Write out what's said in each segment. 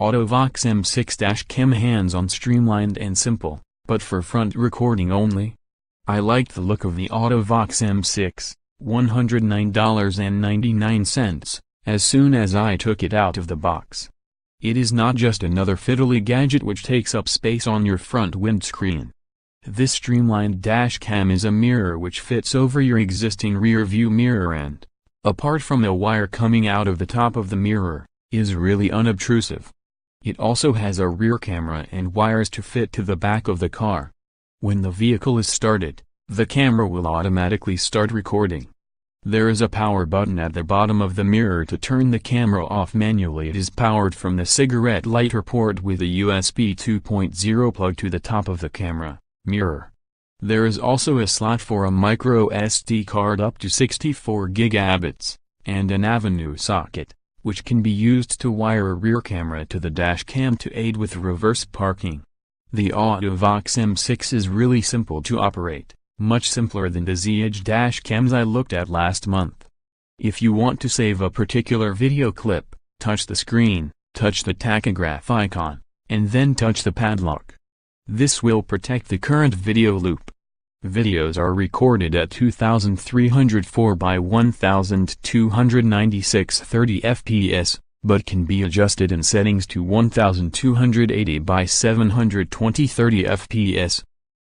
Auto Vox M6 dash cam, hands-on, streamlined and simple, but for front recording only. I liked the look of the Auto Vox M6, $109.99, as soon as I took it out of the box. It is not just another fiddly gadget which takes up space on your front windscreen. This streamlined dash cam is a mirror which fits over your existing rear view mirror and, apart from the wire coming out of the top of the mirror, is really unobtrusive. It also has a rear camera and wires to fit to the back of the car. When the vehicle is started, the camera will automatically start recording. There is a power button at the bottom of the mirror to turn the camera off manually. It is powered from the cigarette lighter port with a USB 2.0 plug to the top of the camera mirror. There is also a slot for a micro SD card up to 64 GB, and an avenue socket, which can be used to wire a rear camera to the dash cam to aid with reverse parking. The Auto Vox M6 is really simple to operate, much simpler than the Z-Edge dash cams I looked at last month. If you want to save a particular video clip, touch the screen, touch the tachograph icon, and then touch the padlock. This will protect the current video loop. Videos are recorded at 2304 by 1296 30 fps, but can be adjusted in settings to 1280 by 720 30 fps.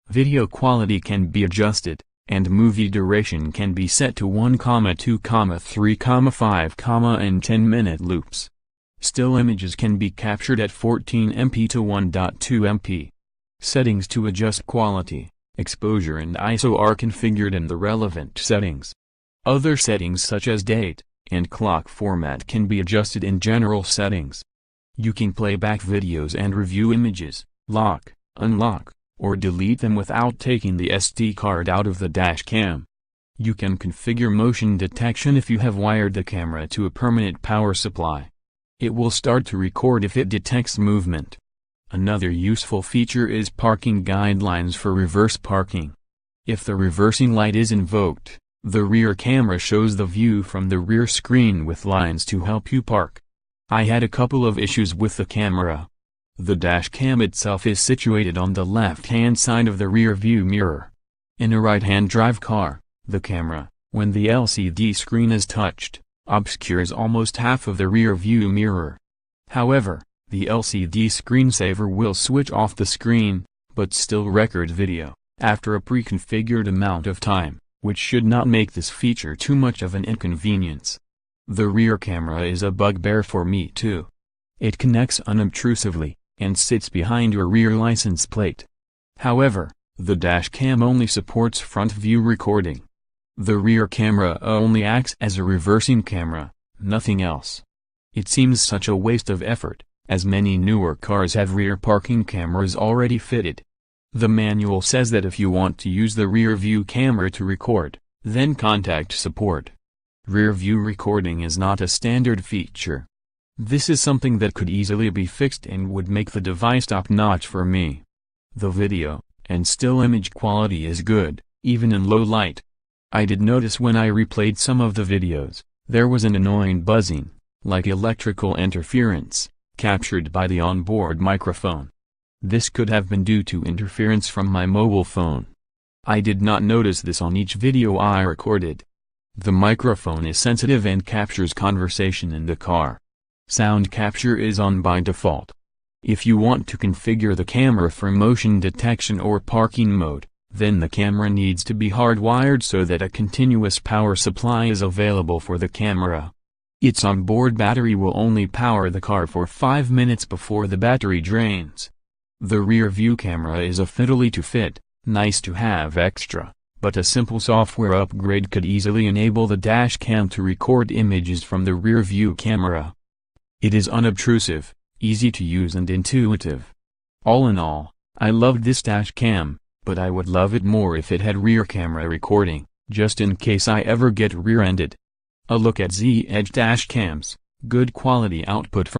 Video quality can be adjusted, and movie duration can be set to 1, 2, 3, 5, and 10-minute loops. Still images can be captured at 14 MP to 1.2 MP. Settings to adjust quality, exposure and ISO are configured in the relevant settings. Other settings such as date and clock format can be adjusted in general settings. You can play back videos and review images, lock, unlock, or delete them without taking the SD card out of the dash cam. You can configure motion detection if you have wired the camera to a permanent power supply. It will start to record if it detects movement. Another useful feature is parking guidelines for reverse parking. If the reversing light is invoked, the rear camera shows the view from the rear screen with lines to help you park. I had a couple of issues with the camera. The dash cam itself is situated on the left-hand side of the rear view mirror. In a right-hand drive car, the camera, when the LCD screen is touched, obscures almost half of the rear view mirror. However, the LCD screensaver will switch off the screen, but still record video, after a pre-configured amount of time, which should not make this feature too much of an inconvenience. The rear camera is a bugbear for me too. It connects unobtrusively, and sits behind your rear license plate. However, the dash cam only supports front view recording. The rear camera only acts as a reversing camera, nothing else. It seems such a waste of effort, as many newer cars have rear parking cameras already fitted. The manual says that if you want to use the rear view camera to record, then contact support. Rear view recording is not a standard feature. This is something that could easily be fixed and would make the device top-notch for me. The video and still image quality is good, even in low light. I did notice when I replayed some of the videos, there was an annoying buzzing, like electrical interference, captured by the onboard microphone. This could have been due to interference from my mobile phone. I did not notice this on each video I recorded. The microphone is sensitive and captures conversation in the car. Sound capture is on by default. If you want to configure the camera for motion detection or parking mode, then the camera needs to be hardwired so that a continuous power supply is available for the camera. Its onboard battery will only power the car for 5 minutes before the battery drains. The rear view camera is a fiddly to fit, nice to have extra, but a simple software upgrade could easily enable the dash cam to record images from the rear view camera. It is unobtrusive, easy to use and intuitive. All in all, I loved this dash cam, but I would love it more if it had rear camera recording, just in case I ever get rear-ended. A look at Z-Edge dash cams, good quality output from